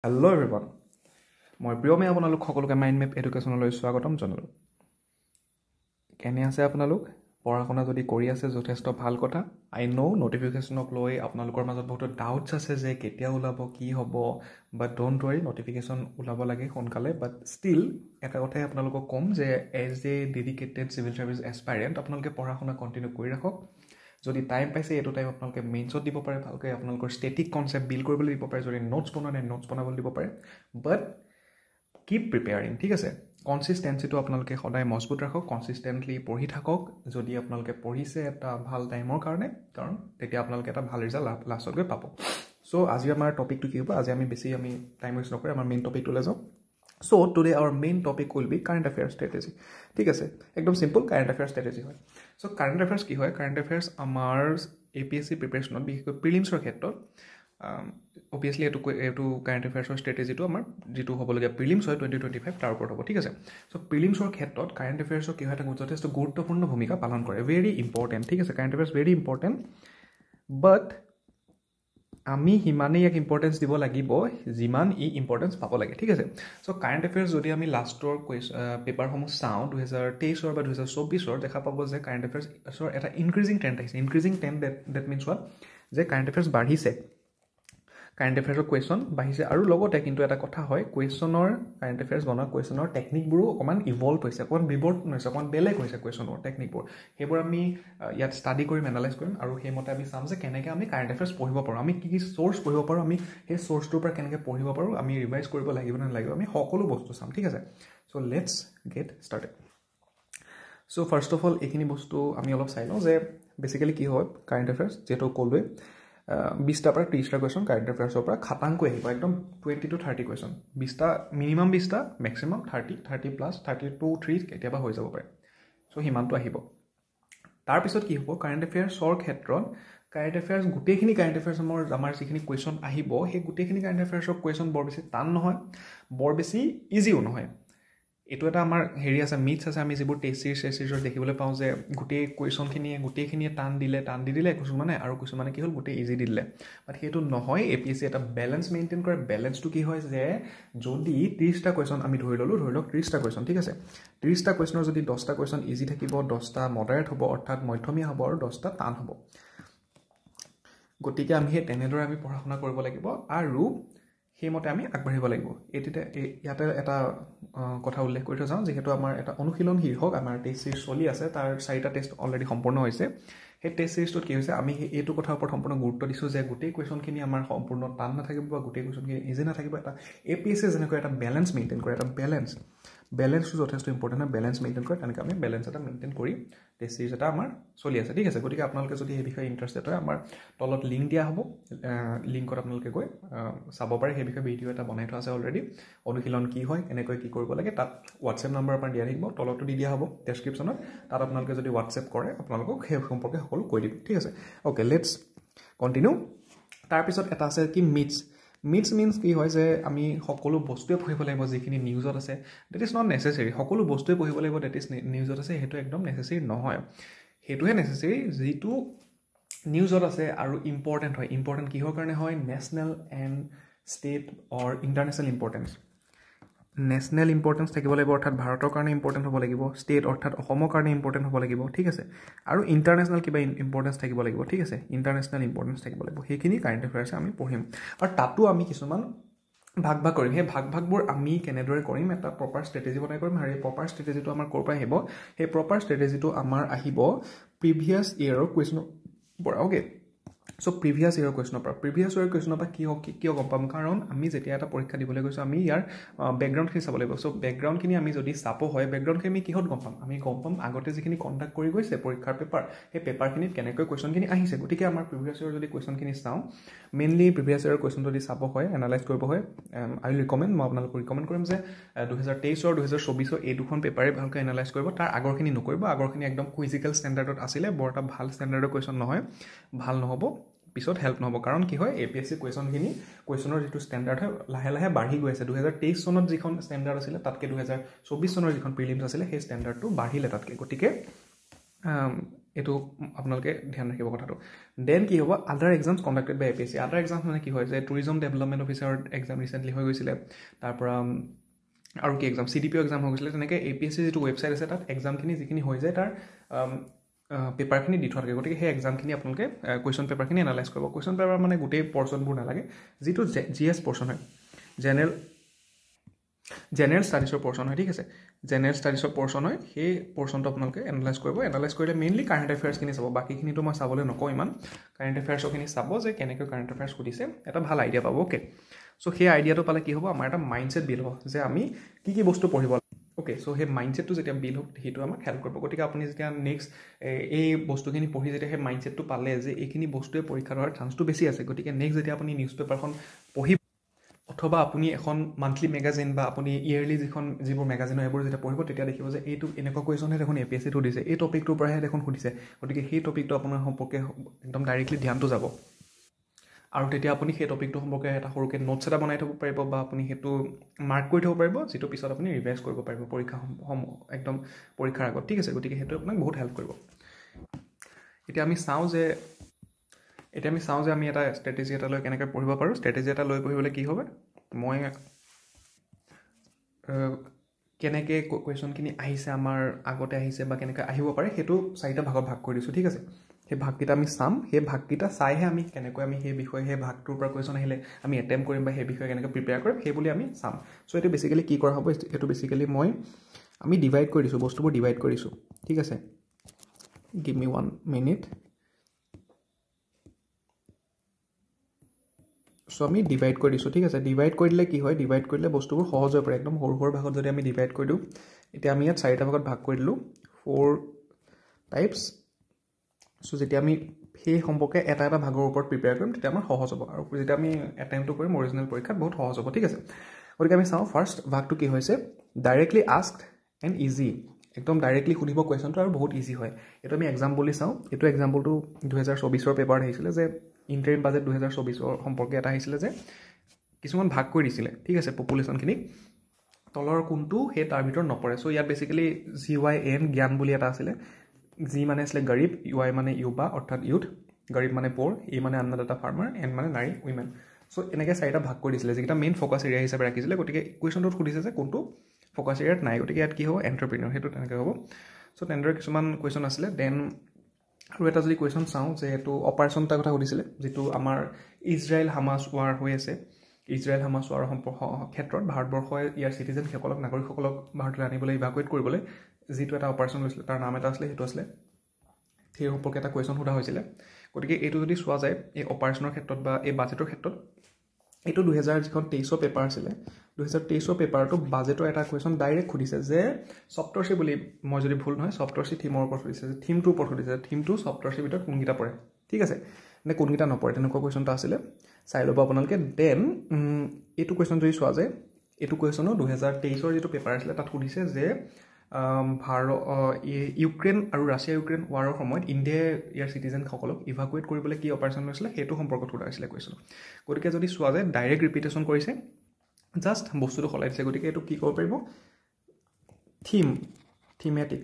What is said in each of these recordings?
Hello' everyone, মই প্ৰিয়মে আপোনালোক সকলোকে মাইণ্ড মেপ এডুকেশ্যনলৈ স্বাগতম জনালোঁ। কেনে আছে আপোনালোক? পঢ়া শুনা যদি কৰি আছে যথেষ্ট ভাল কথা। আই ন' ন'টিফিকেশ্যনক লৈ আপোনালোকৰ মাজত বহুতো ডাউটছ আছে যে কেতিয়া ওলাব, কি হ'ব, বাট ডোণ্ট ৱৰি, ন'টিফিকেশ্যন ওলাব লাগে সোনকালে। বাট ষ্টিল এটা কথাই আপোনালোকক ক'ম যে as a dedicated civil service aspirant আপোনালোকে পঢ়া শুনা কণ্টিনিউ কৰি ৰাখক। যদি টাইম পাইছে এইটো টাইম আপোনালোকে মেইনছত দিব পাৰে, ভালকৈ আপোনালোকৰ ষ্টেটিক কনচেপ্ট বিল্ড কৰিবলৈ দিব পাৰে। যদি নোটছ বনোৱা নাই নোটছ বনাবলৈ দিব পাৰে, বাট কিপ প্ৰিপেয়াৰিং, ঠিক আছে। কনচিষ্টেঞ্চিটো আপোনালোকে সদায় মজবুত ৰাখক, কনচিষ্টেণ্টলি পঢ়ি থাকক। যদি আপোনালোকে পঢ়িছে এটা ভাল টাইমৰ কাৰণে, কাৰণ তেতিয়া আপোনালোকে এটা ভাল ৰিজাল্ট লাষ্টত গৈ পাব। চ' আজি আমাৰ টপিকটো কি হ'ব? আজি আমি টাইম ৱেষ্ট নকৰি আমাৰ মেইন টপিকটোলৈ যাওঁ। So' today our main topic will be current affairs strategy, ঠিক আছে। একদম চিম্পল কাৰেণ্ট এফেয়াৰ্ছ ষ্ট্ৰেটেজি হয়। চ' কাৰেণ্ট এফেয়াৰ্ছ কি হয়? কাৰেণ্ট এফেয়াৰ্ছ আমাৰ APSC প্ৰিপেৰেশ্যনত বিশেষকৈ প্ৰিলিমছৰ ক্ষেত্ৰত অভিয়াছলি এইটো কাৰেণ্ট এফেয়াৰ্ছৰ ষ্ট্ৰেটেজিটো আমাৰ যিটো হ'বলগীয়া প্ৰিলিমছ হয় 2025 তাৰ ওপৰত হ'ব, ঠিক আছে। চ' প্ৰিলিমছৰ ক্ষেত্ৰত কাৰেণ্ট এফেয়াৰ্ছৰ কি হয়, এটা যথেষ্ট গুৰুত্বপূৰ্ণ ভূমিকা পালন কৰে। ভেৰি ইম্পৰ্টেণ্ট, ঠিক আছে। কাৰেণ্ট এফেয়াৰ্ছ ভেৰি ইম্পৰ্টেণ্ট, বাট আমি সিমানেই ইয়াক ইম্পৰ্টেঞ্চ দিব লাগিব যিমান ই ইম্পৰ্টেঞ্চ পাব লাগে, ঠিক আছে। চ' কাৰেণ্ট এফেয়াৰ্ছ যদি আমি লাষ্টৰ পেপাৰসমূহ চাওঁ 2023 বা 2024, দেখা পাব যে কাৰেণ্ট এফেয়াৰ্ছৰ এটা ইনক্ৰিজিং ট্ৰেণ্ড আহিছে। Increasing trend that means what, যে কাৰেণ্ট এফেয়াৰ্ছ বাঢ়িছে, কাৰেণ্ট এফেয়াৰ্ছৰ কুৱেশ্যন বাঢ়িছে। আৰু লগতে কিন্তু এটা কথা হয়, কাৰেণ্ট এফেয়াৰ্ছ বনোৱা কুৱেশ্যনৰ টেকনিকবোৰো অকণমান ইভল্ভ হৈছে, অকণমান বিৱৰ্তন হৈছে, অকণমান বেলেগ হৈছে কুৱেশ্যনৰ টেকনিকবোৰ। সেইবোৰ আমি ইয়াত ষ্টাডি কৰিম, এনালাইজ কৰিম, আৰু সেইমতে আমি চাম যে কেনেকৈ আমি কাৰেণ্ট এফেয়াৰ্ছ পঢ়িব পাৰোঁ, আমি কি চ'ৰ্চ পঢ়িব পাৰোঁ, আমি সেই চ'ৰ্চটোৰ পৰা কেনেকৈ পঢ়িব পাৰোঁ, আমি ৰিভাইজ কৰিব লাগিব নে নালাগিব, আমি সকলো বস্তু চাম, ঠিক আছে। So' let's get started. So' first of all এইখিনি বস্তু আমি অলপ চাই লওঁ যে বেচিকেলি কি হয় কাৰেণ্ট এফেয়াৰ্ছ। যিহেতু ক'লোৱে 20টাৰ পৰা 30টা কুৱেশ্যন কাৰেণ্ট এফেয়াৰ্ছৰ পৰা খাটাংকৈ আহিব, একদম 20 to 30 কুৱেশ্যন। 20টা মিনিমাম, 20টা মেক্সিমাম 30+ 32, 3 কেতিয়াবা হৈ যাব পাৰে। চ' সিমানটো আহিব। তাৰপিছত কি হ'ব, কাৰেণ্ট এফেয়াৰ্ছৰ ক্ষেত্ৰত কাৰেণ্ট এফেয়াৰ্ছ গোটেইখিনি কাৰেণ্ট এফেয়াৰ্ছৰ আমাৰ যিখিনি কুৱেশ্যন আহিব, সেই গোটেইখিনি কাৰেণ্ট এফেয়াৰ্ছৰ কুৱেশ্যন বৰ বেছি টান নহয়, বৰ বেছি ইজিও নহয়। এইটো এটা আমাৰ আছে, মিথছ আছে। আমি যিবোৰ টেষ্ট চিৰিজৰ দেখিবলৈ পাওঁ যে গোটেইখিনিয়ে টান দি দিলে কিছুমানে, আৰু কিছুমানে কি হ'ল গোটেই ইজি দি দিলে। বাট সেইটো নহয়। APSC এটা বেলেঞ্চ মেইনটেইন কৰে। বেলেঞ্চটো কি হয় যে যদি 30টা কুৱেশ্যন আমি ধৰি লওক 30টা কুৱেশ্যন, ঠিক আছে। 30টা কুৱেশ্যনৰ যদি 10টা কুৱেশ্যন ইজি থাকিব, 10টা মডাৰেট হ'ব, অৰ্থাৎ মধ্যমীয়া হ'ব, আৰু 10টা টান হ'ব। গতিকে আমি তেনেদৰে আমি পঢ়া শুনা কৰিব লাগিব, আৰু সেইমতে আমি আগবাঢ়িব লাগিব। ইয়াতে এটা কথা উল্লেখ কৰি থৈ যাওঁ, যিহেতু আমাৰ এটা অনুশীলন শীৰ্ষক আমাৰ টেষ্ট চিৰিজ চলি আছে, তাৰ 4টা টেষ্ট অলৰেডি সম্পূৰ্ণ হৈছে। সেই টেষ্ট চিৰিজটোত কি হৈছে, আমি এইটো কথাৰ ওপৰত সম্পূৰ্ণ গুৰুত্ব দিছোঁ যে গোটেই কুৱেশ্যনখিনি আমাৰ সম্পূৰ্ণ টান নাথাকিব বা গোটেই কুৱেশ্যনখিনি ইজি নাথাকিব। এটা APSC যেনেকৈ এটা বেলেঞ্চ মেইনটেইন কৰে, এটা বেলেঞ্চটো যথেষ্ট ইম্পৰ্টেণ্ট হয়। বেলেঞ্চ মেইনটেইন কৰে, তেনেকৈ আমি বেলেঞ্চ এটা মেইনটেইন কৰি টেষ্ট চিৰিজ এটা আমাৰ চলি আছে, ঠিক আছে। গতিকে আপোনালোকে যদি এই বিষয়ে ইণ্টাৰেষ্টেড হয়, আমাৰ তলত লিংক দিয়া হ'ব, লিংকত আপোনালোকে গৈ চাব পাৰে। সেই বিষয়ে ভিডিঅ' এটা বনাই থোৱা আছে অলৰেডি। অনুশীলন কি হয়, কেনেকৈ কি কৰিব লাগে, তাত হোৱাটছএপ নম্বৰ আপোনাৰ দিয়া থাকিব, তলতো দি দিয়া হ'ব ডেছক্ৰিপশ্যনত। তাত আপোনালোকে যদি হোৱাটছএপ কৰে, আপোনালোকক সেই সম্পৰ্কে সকলো কৈ দিব, ঠিক আছে। Okay, let's continue. তাৰপিছত এটা আছে কি মিথছ মিনছ কি হয় যে আমি সকলো বস্তুৱে পঢ়িব লাগিব যিখিনি নিউজত আছে। Date is not necessary. সকলো বস্তুৱে পঢ়িব লাগিব ডেট ইজ নিউজত আছে, সেইটো একদম নেচেচেৰী নহয়। সেইটোহে নেচেচেৰী যিটো নিউজত আছে আৰু ইম্পৰ্টেণ্ট হয়। ইম্পৰ্টেণ্ট কিহৰ কাৰণে হয়? National and state or international importance. National importance থাকিব লাগিব, অৰ্থাৎ ভাৰতৰ কাৰণে ইম্পৰ্টেণ্ট হ'ব লাগিব। ষ্টেট অৰ্থাৎ অসমৰ কাৰণে ইম্পৰ্টেণ্ট হ'ব লাগিব, ঠিক আছে। আৰু ইণ্টাৰনেশ্যনেল কিবা ইম্পৰ্টেঞ্চ থাকিব লাগিব, ঠিক আছে। ইণ্টাৰনেশ্যনেল ইম্পৰ্টেঞ্চ থাকিব লাগিব। সেইখিনি কাৰেণ্ট এফেয়াৰ্ছে আমি পঢ়িম, আৰু তাতো আমি কিছুমান ভাগ কৰিম। সেই ভাগবোৰ আমি কেনেদৰে কৰিম, এটা প্ৰপাৰ ষ্ট্ৰেটেজি বনাই কৰিম। আৰু এই প্ৰপাৰ ষ্ট্ৰেটেজিটো আমাৰ ক'ৰ পৰা আহিব? সেই প্ৰপাৰ ষ্ট্ৰেটেজিটো আমাৰ আহিব প্ৰিভিয়াছ ইয়েৰৰ কুৱেশ্যনৰ পৰা। অ'কে, চ' প্ৰিভিয়াছ ইয়েৰৰ কুৱেশ্যনৰ পৰা কিয় গম পাম? কাৰণ আমি যেতিয়া এটা পৰীক্ষা দিবলৈ গৈছোঁ, আমি ইয়াৰ বেকগ্ৰাউণ্ডখিনি চাব লাগিব। চ' বেকগ্ৰাউণ্ডখিনি আমি যদি চাব হয়, বেকগ্ৰাউণ্ডখিনি আমি কিহত গম পাম? আমি গম পাম আগতে যিখিনি কণ্ডাক্ট কৰি গৈছে পৰীক্ষাৰ পেপাৰ, সেই পেপাৰখিনিত কেনেকৈ কুৱেশ্যনখিনি আহিছে। গতিকে আমাৰ প্ৰিভিয়াছ ইয়েৰৰ যদি কুৱেশ্যনখিনি চাওঁ, মেইনলি প্ৰিভিয়াছ ইয়েৰৰ কুৱেশ্যন যদি চাব হয়, এনালাইজ কৰিব হয়, আই উইল মই আপোনালোকক ৰিকমেণ্ড কৰিম যে 2023 আৰু 2024 এই দুখন পেপাৰে ভালকৈ এনালাইজ কৰিব। তাৰ আগৰখিনি নকৰিব। আগৰখিনি একদম কুইজিকেল ষ্টেণ্ডাৰ্ডত আছিলে, বৰ এটা ভাল ষ্টেণ্ডাৰ্ডৰ কুৱেশ্যন নহয়, ভাল নহ'ব, পিছত হেল্প নহ'ব। কাৰণ কি হয়, APSC কুৱেশ্যনৰ যিটো ষ্টেণ্ডাৰ্ড হয় লাহে লাহে বাঢ়ি গৈ আছে। 2023 চনত যিখন ষ্টেণ্ডাৰ্ড আছিলে, তাতকৈ 2024 চনৰ যিখন প্ৰিলিমছ আছিলে, সেই ষ্টেণ্ডাৰ্ডটো বাঢ়িলে তাতকৈ। গতিকে এইটো আপোনালোকে ধ্যান ৰাখিব কথাটো দেন কি হ'ব আদাৰ এক্সামছ কণ্ডাক্টেড বাই APSC আদাৰ এক্সামছ মানে কি হয় যে tourism development officer exam recently হৈ গৈছিলে তাৰপৰা আৰু কি এক্সাম CDPO এক্সাম হৈ গৈছিলে তেনেকৈ APSC যিটো ৱেবছাইট আছে তাত এক্সামখিনি যিখিনি হৈ যায় তাৰ পেপাৰখিনি দি থোৱা থাকে গতিকে সেই এক্সামখিনি আপোনালোকে কুৱেশ্যন পেপাৰখিনি এনালাইজ কৰিব কুৱেশ্যন পেপাৰ মানে গোটেই পৰ্চনবোৰ নালাগে যিটো GS পৰ্চন হয় জেনেৰেল ষ্টাডিজৰ পৰ্চন হয় ঠিক আছে জেনেৰেল ষ্টাডিজৰ পৰ্চন হয় সেই পৰ্চনটো আপোনালোকে এনালাইজ কৰিব এনালাইজ কৰিলে মেইনলি কাৰেণ্ট এফেয়াৰ্ছখিনি চাব বাকীখিনিতো মই চাবলৈ নকওঁ ইমান কাৰেণ্ট এফেয়াৰ্ছৰখিনি চাব যে কেনেকৈ কাৰেণ্ট এফেয়াৰ্ছ সুধিছে এটা ভাল আইডিয়া পাব অ'কে চ' সেই আইডিয়াটো পালে কি হ'ব আমাৰ এটা মাইণ্ডছেট বিল্ড হ'ব যে আমি কি বস্তু পঢ়িব অ'কে চ' সেই মাইণ্ডছেটটো যেতিয়া বিল্ড হ'ব সেইটো আমাক হেল্প কৰিব গতিকে আপুনি যেতিয়া নেক্সট এই বস্তুখিনি পঢ়ি যেতিয়া সেই মাইণ্ডছেটটো পালে যে এইখিনি বস্তুৱে পৰীক্ষাত হোৱাৰ চান্সটো বেছি আছে গতিকে নেক্সট যেতিয়া আপুনি নিউজ পেপাৰখন পঢ়ি অথবা আপুনি এখন মান্থলি মেগাজিন বা আপুনি ইয়েৰলি যিবোৰ মেগাজিন হয় এইবোৰ যেতিয়া পঢ়িব তেতিয়া দেখিব যে এইটো এনেকুৱা কুৱেশ্যনহে দেখোন APSCত সুধিছে এই টপিকটোৰ পৰাহে দেখোন সুধিছে গতিকে সেই টপিকটো আপোনাৰ সম্পৰ্কে একদম ডাইৰেক্টলি ধ্যানটো যাব আৰু তেতিয়া আপুনি সেই টপিকটো সম্পৰ্কে এটা সৰুকৈ নোটছ এটা বনাই থ'ব পাৰিব বা আপুনি সেইটো মাৰ্ক কৰি থ'ব পাৰিব যিটো পিছত আপুনি ৰিভাইজ কৰিব পাৰিব একদম পৰীক্ষাৰ আগত ঠিক আছে গতিকে সেইটো আপোনাক বহুত হেল্প কৰিব এতিয়া আমি চাওঁ যে আমি এটা ষ্ট্ৰেটেজি এটা লৈ কেনেকৈ পঢ়িব পাৰোঁ ষ্ট্ৰেটেজি এটা লৈ পঢ়িবলৈ কি হ'ব মই কেনেকৈ কুৱেশ্যনখিনি আহিছে আমাৰ আগতে আহিছে বা কেনেকৈ আহিব পাৰে সেইটো 4টা ভাগত ভাগ কৰি দিছোঁ ঠিক আছে সেই ভাগকেইটা আমি চাম সেই ভাগকেইটা চাইহে আমি কেনেকৈ আমি সেই বিষয়ে সেই ভাগটোৰ পৰা কুৱেশ্যন আহিলে আমি এটেম্প কৰিম বা সেই বিষয়ে কেনেকৈ প্ৰিপেয়াৰ কৰিম সেই বুলি আমি চাম চ' এইটো বেচিকেলি কি কৰা হ'ব এইটো বেচিকেলি আমি ডিভাইড কৰি দিছোঁ বস্তুবোৰ ডিভাইড কৰিছোঁ ঠিক আছে গিভ মি 1 মিনিট চ' আমি ডিভাইড কৰি দিছোঁ ঠিক আছে ডিভাইড কৰি দিলে কি হয় ডিভাইড কৰিলে বস্তুবোৰ সহজ হৈ পৰে একদম সৰু ভাগত যদি আমি ডিভাইড কৰি দিওঁ এতিয়া আমি ইয়াত 4টা ভাগত ভাগ কৰি দিলোঁ 4 টাইপছ চ' যেতিয়া আমি সেই সম্পৰ্কে এটা ভাগৰ ওপৰত প্ৰিপেয়াৰ কৰিম তেতিয়া আমাৰ সহজ হ'ব আৰু যেতিয়া আমি এটেম্পটো কৰিম অৰিজিনেল পৰীক্ষাত বহুত সহজ হ'ব ঠিক আছে গতিকে আমি চাওঁ ফাৰ্ষ্ট ভাগটো কি হৈছে ডাইৰেক্টলি আস্কড এণ্ড ইজি একদম ডাইৰেক্টলি সুধিব কুৱেশ্যনটো আৰু বহুত ইজি হয় এইটো আমি এক্সাম বুলি চাওঁ এইটো এক্সাম্পলটো 2024ৰ পেপাৰত আহিছিলে যে ইণ্টাৰিম বাজেট 2024ৰ সম্পৰ্কে এটা আহিছিলে যে কিছুমান ভাগ কৰি দিছিলে ঠিক আছে পপুলেশ্যনখিনিক তলৰ কোনটো সেই তাৰ ভিতৰত নপৰে চ' ইয়াত বেচিকেলি GYN জ্ঞান বুলি এটা আছিলে জি মানে আছিলে গৰীব UI মানে ইউবা অৰ্থাৎ ইউথ গৰীব মানে প'ৰ ই মানে আন্নাদাতা ফাৰ্মাৰ এন মানে নাৰী উইমেন চ' এনেকৈ 4টা ভাগ কৰি দিছিলে যিকেইটা মেইন ফ'কাছ এৰিয়া হিচাপে ৰাখিছিলে গতিকে কুৱেশ্যনটোত সুধিছে যে কোনটো ফ'কাছ এৰিয়াত নাই গতিকে ইয়াত কি হ'ব এণ্টাৰপ্ৰিনিয়ৰ সেইটো তেনেকৈ হ'ব চ' তেনেদৰে কিছুমান কুৱেশ্যন আছিলে দেন আৰু এটা যদি কুৱেশ্যন চাওঁ যে এইটো অপাৰেশ্যন এটাৰ কথা সুধিছিলে যিটো আমাৰ ইজৰাইল হামাছ ৱাৰ হৈ আছে ইজৰাইল হামাছ ৱাৰৰ ক্ষেত্ৰত ভাৰতবৰ্ষই ইয়াৰ চিটিজেনসকলক নাগৰিকসকলক ভাৰতলৈ আনিবলৈ ইভাকুৱেট কৰিবলৈ যিটো এটা অপাৰেশ্যন লৈছিলে তাৰ নাম এটা আছিলে সেইটো আছিলে সেই সম্পৰ্কে এটা কুৱেশ্যন সোধা হৈছিলে গতিকে এইটো যদি চোৱা যায় এই অপাৰেশ্যনৰ ক্ষেত্ৰত বা এই বাজেটৰ ক্ষেত্ৰত এইটো 2023 পেপাৰ আছিলে 2023 পেপাৰটো বাজেটৰ এটা কুৱেশ্যন ডাইৰেক্ট সুধিছে যে সপ্তৰ্ষি বুলি মই যদি ভুল নহয় সপ্তৰ্ষি থিমৰ ওপৰত সুধিছে যে থিমটোৰ ওপৰত সুধিছে থিমটো সপ্তৰ্ষিৰ ভিতৰত কোনকেইটা পৰে ঠিক আছে নে কোনকেইটা নপৰে তেনেকুৱা কুৱেশ্যনটা আছিলে চাই ল'ব আপোনালোকে দেন এইটো কুৱেশ্যন যদি চোৱা যায় এইটো কুৱেশ্যনো 2023ৰ যিটো পেপাৰ আছিলে তাত সুধিছে যে ইউক্ৰেইন আৰু ৰাছিয়া ইউক্ৰেইন ৱাৰৰ সময়ত ইণ্ডিয়াই ইয়াৰ চিটিজেনসকলক ইভাকুৱেট কৰিবলৈ কি অপাৰেশ্যন লৈছিলে সেইটো সম্পৰ্কত সোধা হৈছিলে কুৱেশ্যন গতিকে যদি চোৱা যায় ডাইৰেক্ট ৰিপিটেশ্যন কৰিছে জাষ্ট বস্তুটো সলাই দিছে গতিকে এইটো কি ক'ব পাৰিব থিমেটিক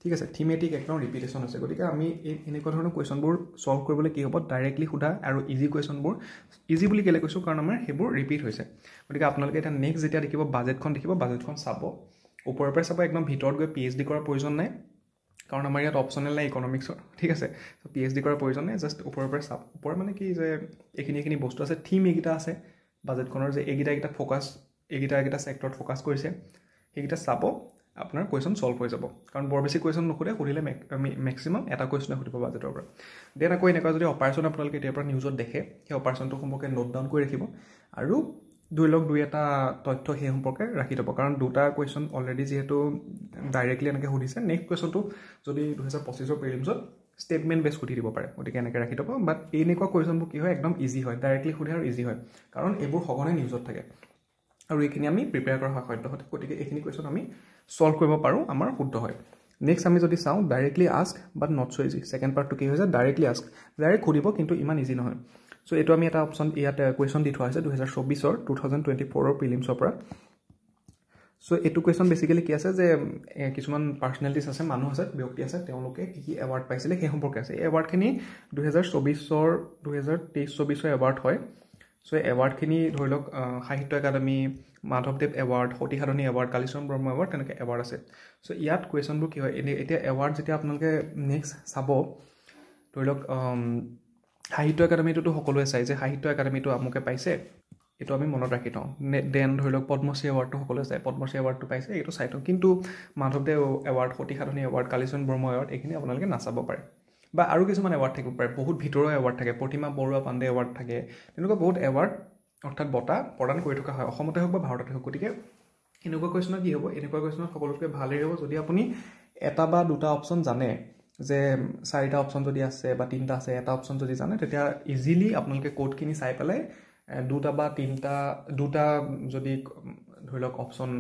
ঠিক আছে থিমেটিক একদম ৰিপিটেশ্যন আছে গতিকে আমি এই এনেকুৱা ধৰণৰ কুৱেশ্যনবোৰ ছল্ভ কৰিবলৈ কি হ'ব ডাইৰেক্টলি সোধা আৰু ইজি কুৱেশ্যনবোৰ ইজি বুলি কেলৈ কৈছোঁ কাৰণ আমাৰ সেইবোৰ ৰিপিট হৈছে গতিকে আপোনালোকে এতিয়া নেক্সট যেতিয়া দেখিব বাজেটখন চাব ওপৰৰ পৰা চাব একদম ভিতৰত গৈ PhD কৰাৰ প্ৰয়োজন নাই কাৰণ আমাৰ ইয়াত অপশ্যনেল নাই ইকনমিক্সৰ ঠিক আছে চ' PhD কৰাৰ প্ৰয়োজন নাই জাষ্ট ওপৰৰ পৰা চাব ওপৰ মানে কি যে এইখিনি বস্তু আছে থিম এইকেইটা আছে বাজেটখনৰ যে এইকেইটা ফ'কাছ এইকেইটা ছেক্টৰত ফ'কাছ কৰিছে সেইকেইটা চাব আপোনাৰ কুৱেশ্যন ছল্ভ হৈ যাব কাৰণ বৰ বেছি কুৱেশ্যন সুধিলে মেক্সিমাম এটা কুৱেশ্যনে সুধিব বাজেটৰ পৰা দেন আকৌ এনেকুৱা যদি অপাৰেশ্যন আপোনালোকে এতিয়াৰ পৰা নিউজত দেখে সেই অপাৰেশ্যনটো সম্পৰ্কে নোট ডাউন কৰি ৰাখিব আৰু দুই এটা তথ্য সেই সম্পৰ্কে ৰাখি থ'ব কাৰণ দুটা কুৱেশ্যন অলৰেডি যিহেতু ডাইৰেক্টলি এনেকৈ সুধিছে নেক্সট কুৱেশ্যনটো যদি 2025ৰ প্ৰিলিমছত ষ্টেটমেণ্ট বেছ সুধি দিব পাৰে গতিকে এনেকৈ ৰাখি থ'ব বাট এনেকুৱা কুৱেশ্যনবোৰ কি হয় একদম ইজি হয় ডাইৰেক্টলি সুধে আৰু ইজি হয় কাৰণ এইবোৰ সঘনাই নিউজত থাকে আৰু এইখিনি আমি প্ৰিপেয়াৰ কৰা হয় সদ্যহতে গতিকে এইখিনি কুৱেশ্যন আমি ছল্ভ কৰিব পাৰোঁ আমাৰ শুদ্ধ হয় নেক্সট আমি যদি চাওঁ directly ask but not so' easy second পাৰ্টটো কি হৈছে ডাইৰেক্টলি আস্ক ডাইৰেক্ট সুধিব কিন্তু ইমান ইজি নহয় চ' এইটো আমি এটা অপশ্যন ইয়াত কুৱেশ্যন দি থোৱা হৈছে 2024ৰ প্ৰিলিমছৰ পৰা সো এইটো কুৱেশ্যন বেচিকেলি কি আছে যে কিছুমান পাৰ্চনেলিটিছ আছে, মানুহ আছে, ব্যক্তি আছে, তেওঁলোকে কি কি এৱাৰ্ড পাইছিলে সেই সম্পৰ্কে আছে। এই এৱাৰ্ডখিনি 2023-24 এৱাৰ্ড হয়। চ' এই এৱাৰ্ডখিনি ধৰি লওক সাহিত্য একাডেমী, মাধৱদেৱ এৱাৰ্ড, সতী সাধনী এৱাৰ্ড, কালীচৰণ বৰ্মা এৱাৰ্ড, তেনেকৈ এৱাৰ্ড আছে। চ' ইয়াত কুৱেশ্যনবোৰ কি হয়, এতিয়া এৱাৰ্ড যেতিয়া আপোনালোকে নেক্সট চাব, ধৰি লওক সাহিত্য একাডেমীটোতো সকলোৱে চাই যে সাহিত্য একাডেমীটো আমুকে পাইছে, এইটো আমি মনত ৰাখি থওঁ। দেন ধৰি লওক পদ্মশ্ৰী এৱাৰ্ডটো সকলোৱে চায়, পদ্মশ্ৰী এৱাৰ্ডটো পাইছে, এইটো চাই থওঁ। কিন্তু মাধৱদেৱ এৱাৰ্ড, সতী সাধনী এৱাৰ্ড, কালীচৰণ বৰ্মা এৱাৰ্ড, এইখিনি আপোনালোকে নাচাব পাৰে। বা আৰু কিছুমান এৱাৰ্ড থাকিব পাৰে, বহুত ভিতৰুৱা এৱাৰ্ড থাকে, প্ৰতিমা বৰুৱা পাণ্ডে এৱাৰ্ড থাকে, তেনেকুৱা বহুত এৱাৰ্ড অৰ্থাৎ বঁটা প্ৰদান কৰি থকা হয়, অসমতে হওক বা ভাৰততে হওক। গতিকে এনেকুৱা কুৱেশ্যনত কি হ'ব, এনেকুৱা কুৱেশ্যনত সকলোতকৈ ভালেই হ'ব যদি আপুনি এটা বা দুটা অপশ্যন জানে, যে 4টা অপশ্যন যদি আছে বা 3টা আছে, এটা অপশ্যন যদি জানে, তেতিয়া ইজিলি আপোনালোকে কোডখিনি চাই পেলাই 2টা বা 3টা যদি ধৰি লওক অপশ্যন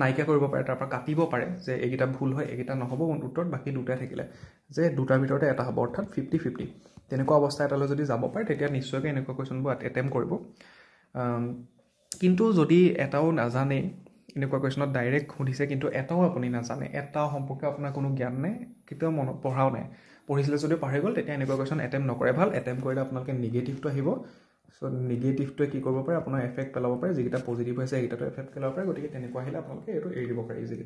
নাইকিয়া কৰিব পাৰে, তাৰপৰা কাটিব পাৰে যে এইকেইটা ভুল হয়, এইকেইটা নহ'ব উত্তৰত, বাকী 2টাই থাকিলে যে 2টাৰ ভিতৰতে এটা হ'ব, অৰ্থাৎ 50-50। তেনেকুৱা অৱস্থা এটালৈ যদি যাব পাৰে, তেতিয়া নিশ্চয়কৈ এনেকুৱা কুৱেশ্যনবোৰ এটেম্প কৰিব। কিন্তু যদি এটাও নাজানে, এনেকুৱা কুৱেশ্যনত ডাইৰেক্ট সুধিছে কিন্তু এটাও আপুনি নাজানে, এটাও সম্পৰ্কে আপোনাৰ কোনো জ্ঞান নাই, কেতিয়াও পঢ়াও নাই, পঢ়িছিলে যদিও পাহৰি গ'ল, তেতিয়া এনেকুৱা কুৱেশ্যন এটেম্প নকৰে ভাল। এটেম্প কৰিলে আপোনালোকে নিগেটিভটো আহিব। চ' নিগেটিভটোৱে কি কৰিব পাৰে, আপোনাৰ এফেক্ট পেলাব পাৰে, যিকেইটা পজিটিভ হৈছে সেইকেইটাটো এফেক্ট পেলাব পাৰে। গতিকে তেনেকুৱা আহিলে আপোনালোকে এইটো এৰি দিব পাৰে ইজিলি।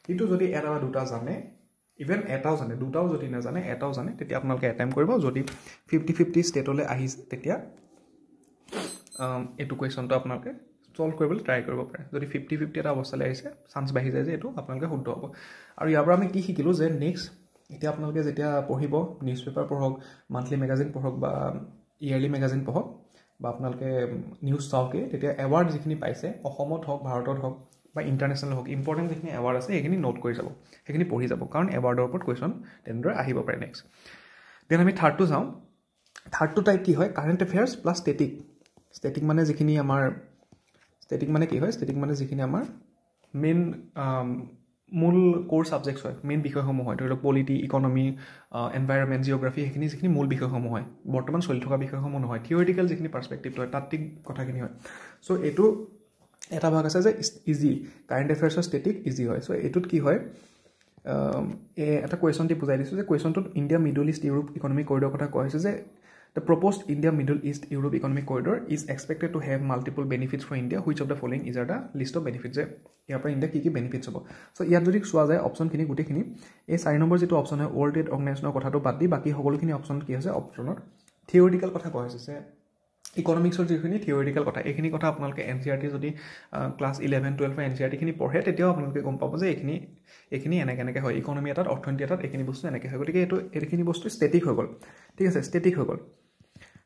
কিন্তু যদি এটা বা দুটা জানে, ইভেন এটাও জানে, দুটাও যদি নাজানে, এটাও জানে, তেতিয়া আপোনালোকে এটেম্প কৰিব। যদি 50-50 ষ্টেটলৈ আহিছে, তেতিয়া এইটো কুৱেশ্যনটো আপোনালোকে ছল্ভ কৰিবলৈ ট্ৰাই কৰিব পাৰে। যদি 50-50 এটা অৱস্থালৈ আহিছে, চান্স বাঢ়ি যায় যে এইটো আপোনালোকে শুদ্ধ হ'ব। আৰু ইয়াৰ পৰা আমি কি শিকিলোঁ যে নেক্সট এতিয়া আপোনালোকে যেতিয়া পঢ়িব, নিউজ পেপাৰ পঢ়ক, মান্থলি মেগাজিন পঢ়ক বা ইয়াৰলি মেগাজিন পঢ়ক, বা আপোনালোকে নিউজ চাওঁকে, তেতিয়া এৱাৰ্ড যিখিনি পাইছে, অসমত হওক, ভাৰতত হওক বা ইণ্টাৰনেশ্যনেল হওক, ইম্পৰ্টেণ্ট যিখিনি এৱাৰ্ড আছে সেইখিনি নোট কৰি যাব, সেইখিনি পঢ়ি যাব, কাৰণ এৱাৰ্ডৰ ওপৰত কুৱেশ্যন তেনেদৰে আহিব পাৰে নেক্সট। দেন আমি থাৰ্ডটো চাওঁ। থাৰ্ডটো টাইপ কি হয়, current affairs plus static. Static মানে যিখিনি আমাৰ, ষ্টেটিক মানে কি হয়, ষ্টেটিক মানে যিখিনি আমাৰ মেইন মূল কোৰ ছাবজেক্টছ হয়, মেইন বিষয়সমূহ হয়, ধৰি লওক পলিটি, ইকনমি, এনভাইৰনমেণ্ট, জিঅ'গ্ৰাফী, সেইখিনি যিখিনি মূল বিষয়সমূহ হয়, বৰ্তমান চলি থকা বিষয়সমূহ নহয়, থিয়ৰিটিকেল যিখিনি পাৰ্চপেক্টিভটো হয়, তাত্ত্বিক কথাখিনি হয়। চ' এইটো এটা ভাগ আছে যে ইজি, কাৰেণ্ট এফেয়াৰ্ছৰ ষ্টেটিক ইজি হয়। চ' এইটোত কি হয়, এটা কুৱেশ্যন দি বুজাই দিছোঁ যে কুৱেশ্যনটোত India Middle East Europe economic corridor কথা কোৱা হৈছে যে the proposed India Middle East Europe Economic Corridor is expected to have multiple benefits for India. Which of the following is the list of benefits? ইয়াৰ পৰা India কি কি benefits হ'ব। চ' ইয়াত যদি চোৱা যায় অপশ্যনখিনি গোটেইখিনি, এই 4 নম্বৰ যিটো অপশ্যন হয়, ৱৰ্ল্ড ট্ৰেড অৰ্গেনাইজেশ্যনৰ কথাটো বাদ দি বাকী সকলোখিনি অপশ্যন কি হৈছে, অপশ্যনত থিয়ৰিটিকেল কথা কোৱা হৈছে যে ইকনমিক্সৰ যিখিনি থিয়ৰিটিকেল কথা, এইখিনি কথা আপোনালোকে NCERT যদি ক্লাছ 11-12 NCERTখিনি পঢ়ে, তেতিয়াও আপোনালোকে গম পাব যে এইখিনি এনেকৈ হয়, ইকনমি এটাত, অৰ্থনীতি এটাত এইখিনি বস্তু এনেকৈ হয়। গতিকে এইখিনি বস্তু ষ্টেটিক হৈ গ'ল, ঠিক আছে, ষ্টেটিক হৈ গ'ল।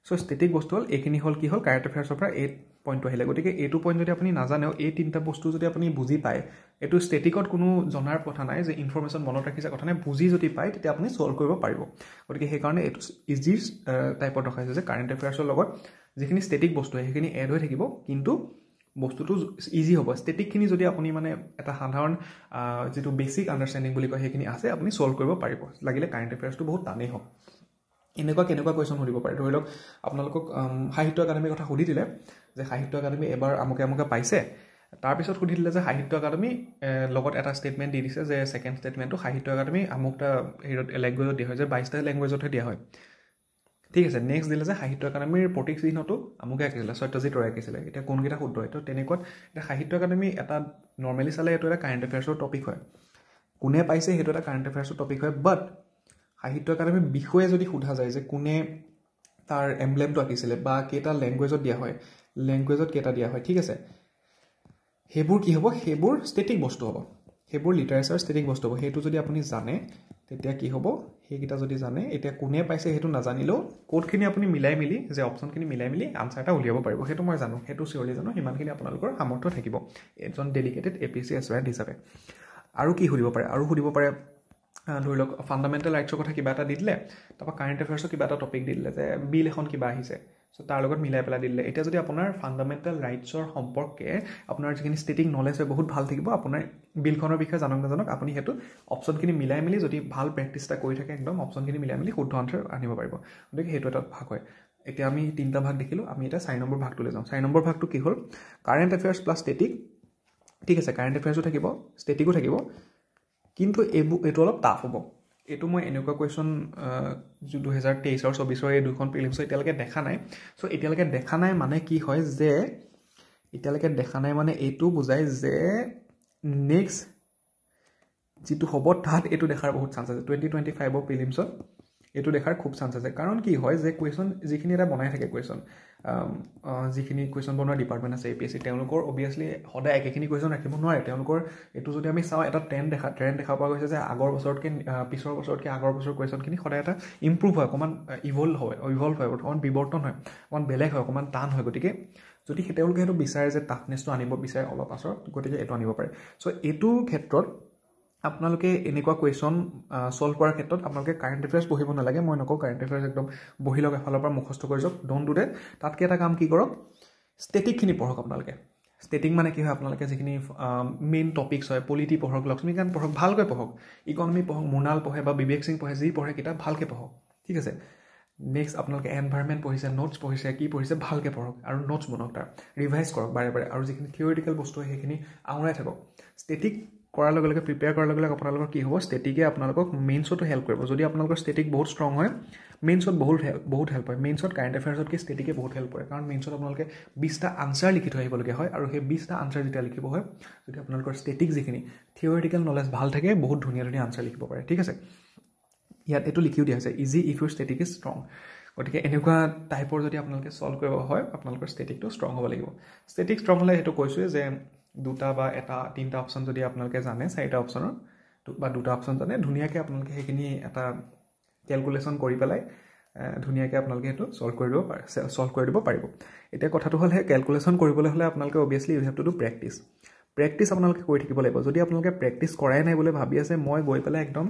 চ' ষ্টেটিক বস্তু হ'ল, এইখিনি হ'ল কি হ'ল, কাৰেণ্ট এফেয়াৰ্ছৰ পৰা 8 পইণ্টটো আহিলে। গতিকে এইটো পইণ্ট যদি আপুনি নাজানেও, এই 3টা বস্তু যদি আপুনি বুজি পায়, এইটো ষ্টেটিকত কোনো জনাৰ কথা নাই যে ইনফৰ্মেশ্যন মনত ৰাখিছে কথা নাই, বুজি যদি পায় তেতিয়া আপুনি ছল্ভ কৰিব পাৰিব। গতিকে সেইকাৰণে এইটো ইজি টাইপত ৰখাইছে যে কাৰেণ্ট এফেয়াৰ্ছৰ লগত যিখিনি ষ্টেটিক বস্তু হয় সেইখিনি এড হৈ থাকিব, কিন্তু বস্তুটো ইজি হ'ব। ষ্টেটিকখিনি যদি আপুনি মানে এটা সাধাৰণ যিটো বেছিক আণ্ডাৰষ্টেণ্ডিং বুলি কয় সেইখিনি আছে, আপুনি ছল্ভ কৰিব পাৰিব, লাগিলে কাৰেণ্ট এফেয়াৰ্ছটো বহুত টানেই হওক। কেনেকুৱা কুৱেশ্যন সুধিব পাৰে, ধৰি লওক আপোনালোকক সাহিত্য একাডেমীৰ কথা সুধি দিলে যে সাহিত্য একাডেমী এবাৰ আমুকে পাইছে, তাৰপিছত সুধি দিলে যে সাহিত্য একাডেমী লগত এটা ষ্টেটমেণ্ট দি দিছে যে ছেকেণ্ড ষ্টেটমেণ্টটো সাহিত্য একাডেমী আমুকটা হেৰিত লেংগুৱেজত দিয়া হয়, যে 22টা লেংগুৱেজতহে দিয়া হয়, ঠিক আছে। নেক্সট দিলে যে সাহিত্য একাডেমীৰ প্ৰতীক চিহ্নটো আমুকে আঁকিছিলে, সত্যজিৎ ৰায়ে আঁকিছিলে, এতিয়া কোনকেইটা শুদ্ধ হয়। তো তেনেকুৱাত এতিয়া সাহিত্য একাডেমী এটা নৰ্মেলি চালে এইটো এটা কাৰেণ্ট এফেয়াৰ্ছৰ টপিক হয়, কোনে পাইছে সেইটো এটা কাৰেণ্ট এফেয়াৰ্ছৰ টপিক হয়। বাট সাহিত্য একাডেমীৰ বিষয়ে যদি সোধা যায় যে কোনে তাৰ এমব্লেমটো আঁকিছিলে বা কেইটা লেংগুৱেজত দিয়া হয়, লেংগুৱেজত কেইটা দিয়া হয়, ঠিক আছে, সেইবোৰ কি হ'ব, সেইবোৰ ষ্টেটিক বস্তু হ'ব, সেইবোৰ লিটাৰেচাৰ ষ্টেটিক বস্তু হ'ব। সেইটো যদি আপুনি জানে তেতিয়া কি হ'ব, সেইকেইটা যদি জানে, এতিয়া কোনে পাইছে সেইটো নাজানিলেও কোডখিনি আপুনি মিলাই মিলি, যে অপশ্যনখিনি মিলাই মিলি আনচাৰ এটা উলিয়াব পাৰিব। সেইটো মই জানো, সেইটো চিয়ৰলি জানো, সিমানখিনি আপোনালোকৰ সামৰ্থ্য থাকিব এজন ডেডিকেটেড APSC এছপায়াৰ হিচাপে। আৰু কি সুধিব পাৰে, আৰু সুধিব পাৰে ধৰি লওক ফাণ্ডামেণ্টেল ৰাইটছৰ কথা কিবা এটা দি দিলে, তাৰপৰা কাৰেণ্ট এফেয়াৰ্ছৰ কিবা এটা টপিক দি দিলে যে বিল এখন কিবা আহিছে, চ' তাৰ লগত মিলাই পেলাই দি দিলে। এতিয়া যদি আপোনাৰ ফাণ্ডামেণ্টেল ৰাইটছৰ সম্পৰ্কে আপোনাৰ যিখিনি ষ্টেটিক নলেজ হয় বহুত ভাল থাকিব, আপোনাৰ বিলখনৰ বিষয়ে জানক নাজানক আপুনি সেইটো অপশ্যনখিনি মিলাই মিলি যদি ভাল প্ৰেক্টিছ এটা কৰি থাকে, একদম অপশ্যনখিনি মিলাই মিলি শুদ্ধ আনচাৰ আনিব পাৰিব। গতিকে সেইটো এটা ভাগ হয়। এতিয়া আমি 3টা ভাগ দেখিলোঁ, আমি এতিয়া 4 নম্বৰ ভাগটোলৈ যাওঁ। 4 নম্বৰ ভাগটো কি হ'ল, কাৰেণ্ট এফেয়াৰ্ছ প্লাছ ষ্টেটিক ঠিক আছে, কাৰেণ্ট এফেয়াৰ্ছো থাকিব, ষ্টেটিকো থাকিব, কিন্তু এইটো অলপ টাফ হ'ব। এইটো মই এনেকুৱা কুৱেশ্যন 2023 আৰু 24 এই দুখন প্ৰিলিমছ এতিয়ালৈকে দেখা নাই। চ' এতিয়ালৈকে দেখা নাই মানে কি হয় যে এতিয়ালৈকে দেখা নাই মানে এইটো বুজায় যে নেক্সট যিটো হ'ব তাত এইটো দেখাৰ বহুত চান্স আছে। 2025 প্ৰিলিমছত এইটো দেখাৰ খুব চান্স আছে। কাৰণ কি হয় যে কুৱেশ্যন যিখিনি এটা বনাই থাকে কুৱেশ্যন, যিখিনি কুৱেশ্যন বনোৱা ডিপাৰ্টমেণ্ট আছে APSC, তেওঁলোকৰ অভিয়াছলি সদায় একেখিনি কুৱেশ্যন ৰাখিব নোৱাৰে। তেওঁলোকৰ এইটো যদি আমি চাওঁ এটা ট্ৰেণ্ড দেখা পোৱা গৈছে যে আগৰ বছৰতকৈ পিছৰ বছৰতকৈ আগৰ বছৰ কুৱেশ্যনখিনি সদায় এটা ইম্প্ৰুভ হয়, অকণমান ইভল্ভ হয়, অকণমান বিৱৰ্তন হয়, অকণমান বেলেগ হয়, অকণমান টান হয়। গতিকে যদি তেওঁলোকে সেইটো বিচাৰে যে টাফনেছটো আনিব বিচাৰে অলপ পাছত, গতিকে এইটো আনিব পাৰে। চ' এইটো ক্ষেত্ৰত আপোনালোকে এনেকুৱা কুৱেশ্যন ছল্ভ কৰাৰ ক্ষেত্ৰত আপোনালোকে কাৰেণ্ট এফেয়াৰ্ছ পঢ়িব নালাগে। মই নকওঁ কাৰেণ্ট এফেয়াৰ্ছ একদম বহি লওক এফালৰ পৰা মুখস্থ কৰি যাওক, ডোণ্ট ডু ডেট। তাতকৈ এটা কাম কি কৰক, ষ্টেটিকখিনি পঢ়ক আপোনালোকে। ষ্টেটিক মানে কি হয়, আপোনালোকে যিখিনি মেইন টপিকছ হয়, পলিটি পঢ়ক, লক্ষ্মীকান্ত পঢ়ক, ভালকৈ পঢ়ক, ইকনমি পঢ়ক, মোনাল পঢ়ে বা বিবেক সিং পঢ়ে, যি পঢ়ে কিতাপ ভালকৈ পঢ়ক, ঠিক আছে। নেক্সট আপোনালোকে এনভাইৰনমেণ্ট পঢ়িছে, নোটছ পঢ়িছে, কি পঢ়িছে ভালকৈ পঢ়ক আৰু নোটছ বনাওক, তাৰ ৰিভাইজ কৰক বাৰে বাৰে, আৰু যিখিনি থিয়ৰিটিকেল বস্তু হয় সেইখিনি আঙুৰাই থাকক। ষ্টেটিক কৰাৰ লগে লগে, প্ৰিপেয়াৰ কৰাৰ লগে লগে আপোনালোকৰ কি হ'ব, ষ্টেটিকে আপোনালোকক মেইনছতো হেল্প কৰিব। যদি আপোনালোকৰ ষ্টেটিক বহুত ষ্ট্ৰং হয়, মেইনছত বহুত হেল্প হয়। মেইনছত কাৰেণ্ট এফেয়াৰ্ছতকৈ ষ্টেটিকে বহুত হেল্প কৰে। কাৰণ মেইনছত আপোনালোকে 20টা আনচাৰ লিখি থৈ আহিবলগীয়া হয়, আৰু সেই 20টা আনচাৰ যেতিয়া লিখিব হয়, যদি আপোনালোকৰ ষ্টেটিক যিখিনি থিয়ৰিটিকেল নলেজ ভাল থাকে, বহুত ধুনীয়া ধুনীয়া আনচাৰ লিখিব পাৰে, ঠিক আছে। ইয়াত এইটো লিখিও দিয়া হৈছে, easy if Euro static is strong. গতিকে এনেকুৱা টাইপৰ যদি আপোনালোকে ছল্ভ কৰিব হয়, আপোনালোকৰ ষ্টেটিকটো ষ্ট্ৰং হ'ব লাগিব। ষ্টেটিক ষ্ট্ৰং হ'লে সেইটো কৈছোঁৱে যে দুটা বা তিনিটা অপশ্যন যদি আপোনালোকে জানে, 4টা অপশ্যনৰ বা 2টা অপশ্যন জানে, ধুনীয়াকৈ আপোনালোকে সেইখিনি এটা কেলকুলেশ্যন কৰি পেলাই ধুনীয়াকৈ আপোনালোকে সেইটো ছল্ভ কৰি দিব পাৰিব। এতিয়া কথাটো হ'ল সেই কেলকুলেশ্যন কৰিবলৈ হ'লে আপোনালোকে obviously you have to do practice আপোনালোকে কৰি থাকিব লাগিব। যদি আপোনালোকে প্ৰেক্টিছ কৰাই নাই বুলি ভাবি আছে, মই গৈ পেলাই একদম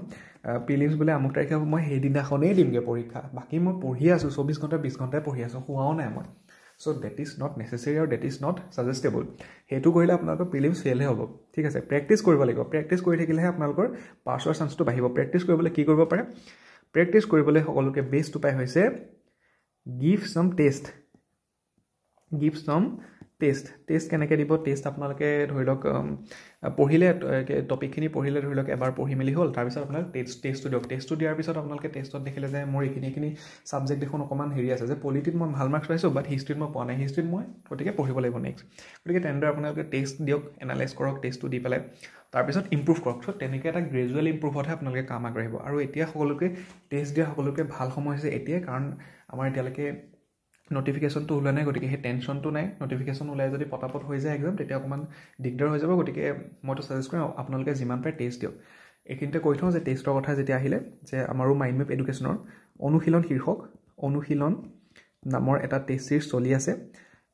প্ৰিলিমছ বোলে আমুক তাৰিখে মই সেইদিনাখনেই দিমগৈ পৰীক্ষা, বাকী মই পঢ়ি আছোঁ 24 ঘণ্টা 20 ঘণ্টাই পঢ়ি আছোঁ, শোৱাও নাই মই, চ' ডেট ইজ নট নেচেচেৰী আৰু ডেট ইজ নট ছাজেষ্টেবল। সেইটো কৰিলে আপোনালোকৰ প্ৰিলিমছ ফেইলহে হ'ব, ঠিক আছে। প্ৰেক্টিছ কৰিব লাগিব, প্ৰেক্টিছ কৰি থাকিলেহে আপোনালোকৰ পাছ হোৱাৰ চান্সটো বাঢ়িব। প্ৰেক্টিছ কৰিবলৈ কি কৰিব পাৰে, প্ৰেক্টিছ কৰিবলৈ সকলোকে বেষ্ট উপায় হৈছে গিভ ছাম টেষ্ট। টেষ্ট কেনেকৈ দিব, টেষ্ট আপোনালোকে ধৰি লওক পঢ়িলে, টপিকখিনি পঢ়িলে ধৰি লওক এবাৰ পঢ়ি মেলি হ'ল, তাৰপিছত আপোনালোকে টেষ্টটো দিয়ক। টেষ্টটো দিয়াৰ পিছত আপোনালোকে টেষ্টত দেখিলে যে মোৰ এইখিনি ছাবজেক্ট দেখোন অকণমান হেৰি আছে, যে পলিটিত মই ভাল মাৰ্কছ পাইছোঁ, বাট হিষ্ট্ৰীত মই পোৱা নাই, হিষ্ট্ৰীত মই গতিকে পঢ়িব লাগিব নেক্সট। গতিকে তেনেদৰে আপোনালোকে টেষ্ট দিয়ক, এনালাইজ কৰক, টেষ্টটো দি পেলাই তাৰপিছত ইম্প্ৰুভ কৰক। চ' তেনেকৈ এটা গ্ৰেজুৱেল ইম্প্ৰুভতহে আপোনালোকে কাম আগবাঢ়িব। আৰু এতিয়া সকলোকে টেষ্ট দিয়া সকলোকে ভাল সময় হৈছে এতিয়াই, কাৰণ আমাৰ এতিয়ালৈকে নটিফিকেশ্যনটো ওলোৱা নাই, গতিকে সেই টেনশ্যনটো নাই। নটিফিকেশ্যন ওলাই যদি পটাপট হৈ যায় এক্সাম, তেতিয়া অকণমান দিগদাৰ হৈ যাব। গতিকে মইতো ছাজেষ্ট কৰিম আপোনালোকে যিমান পাৰে টেষ্ট দিয়ক। এইখিনিতে কৈ থওঁ যে টেষ্টৰ কথা যেতিয়া আহিলে, যে আমাৰো মাইণ্ড মেপ এডুকেশ্যনৰ অনুশীলন নামৰ এটা টেষ্ট চিৰিজ চলি আছে।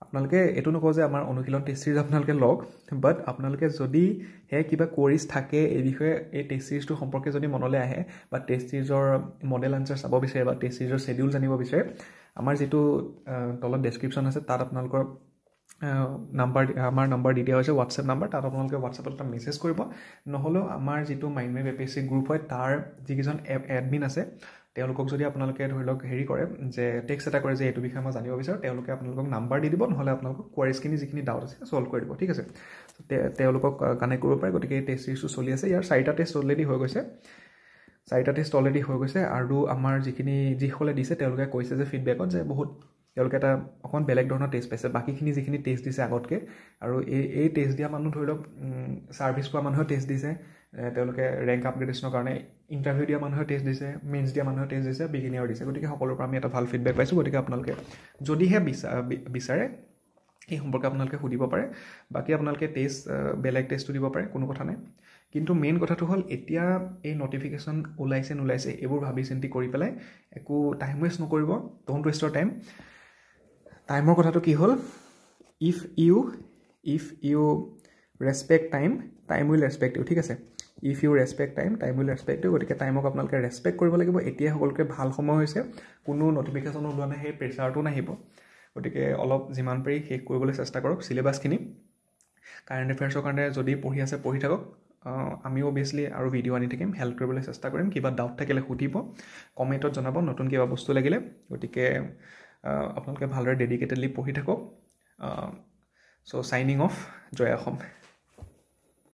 আপোনালোকে এইটো নকওঁ যে আমাৰ অনুশীলন টেষ্ট চিৰিজ আপোনালোকে লওক, বাট আপোনালোকে যদিহে কিবা কুৱেৰিজ থাকে এই বিষয়ে, এই টেষ্ট চিৰিজটোৰ সম্পৰ্কে যদি মনলৈ আহে, বা টেষ্ট চিৰিজৰ মডেল আনচাৰ চাব বিচাৰে, বা টেষ্ট চিৰিজৰ শ্বেডিউল জানিব বিচাৰে, আমাৰ যিটো তলত ডেছক্ৰিপশ্যন আছে তাত আপোনালোকৰ আমাৰ নাম্বাৰ দি দিয়া হৈছে, হোৱাটছএপ নাম্বাৰ, তাত আপোনালোকে হোৱাটছএপত এটা মেছেজ কৰিব। নহ'লেও আমাৰ যিটো মাইণ্ড মেপ APSC গ্ৰুপ হয়, তাৰ যিকেইজন এডমিন আছে, তেওঁলোকক যদি আপোনালোকে ধৰি লওক হেৰি কৰে, যে টেক্সট এটা কৰে যে এইটো বিষয়ে মই জানিব বিচাৰোঁ, তেওঁলোকে আপোনালোকক নাম্বাৰ দি দিব, নহ'লে আপোনালোকক কুৱেৰিজখিনি যিখিনি ডাউট আছে ছল্ভ কৰি দিব, ঠিক আছে। তেওঁলোকক কানেক্ট কৰিব পাৰে। গতিকে এই টেষ্ট চিৰিজটো চলি আছে, ইয়াৰ 4টা টেষ্ট অলৰেডি হৈ গৈছে। আৰু আমাৰ যিসকলে দিছে তেওঁলোকে কৈছে যে ফিডবেকত যে বহুত তেওঁলোকে এটা অকণমান বেলেগ ধৰণৰ টেষ্ট পাইছে, বাকীখিনি যিখিনি টেষ্ট দিছে আগতকৈ। আৰু এই টেষ্ট দিয়া মানুহ ধৰি লওক ছাৰ্ভিচ পোৱা মানুহেও টেষ্ট দিছে, তেওঁলোকে ৰেংক আপগ্ৰেডেশ্যনৰ কাৰণে ইণ্টাৰভিউ দিয়া মানুহেও টেষ্ট দিছে, মেইনছ দিয়া মানুহেও টেষ্ট দিছে, বিগিনিয়াৰ দিছে। গতিকে সকলোৰে পৰা আমি এটা ভাল ফিডবেক পাইছোঁ। গতিকে আপোনালোকে যদিহে বিচাৰে এই সম্পৰ্কে আপোনালোকে সুধিব পাৰে। বাকী আপোনালোকে বেলেগ টেষ্টটো দিব পাৰে, কোনো কথা নাই। কিন্তু মেইন কথাটো হ'ল এতিয়া এই নটিফিকেশ্যন ওলাইছে এইবোৰ ভাবি চিন্তি কৰি পেলাই একো টাইম ৱেষ্ট নকৰিব, ডোণ্ট ৱেষ্ট ইয়ৰ টাইমৰ কথাটো কি হ'ল, if you respect time will respect you, ঠিক আছে। If you respect time will respect you. গতিকে টাইমক আপোনালোকে ৰেচপেক্ট কৰিব লাগিব। এতিয়াই সকলোকে ভাল সময় হৈছে, কোনো নটিফিকেশ্যন ওলোৱা নাই, সেই প্ৰেছাৰটো নাহিব। গতিকে অলপ যিমান পাৰি শেষ কৰিবলৈ চেষ্টা কৰক চিলেবাছখিনি। কাৰেণ্ট এফেয়াৰ্ছৰ কাৰণে যদি পঢ়ি আছে পঢ়ি থাকক, আমি অভিয়াছলি আৰু ভিডিঅ' আনি থাকিম, হেল্প কৰিবলৈ চেষ্টা কৰিম। কিবা ডাউট থাকিলে সুধিব, কমেণ্টত জনাব, নতুন কিবা বস্তু লাগিলে। গতিকে আপোনালোকে ভালদৰে ডেডিকেটেডলি পঢ়ি থাকক। চ' চাইনিং অফ, জয় অসম।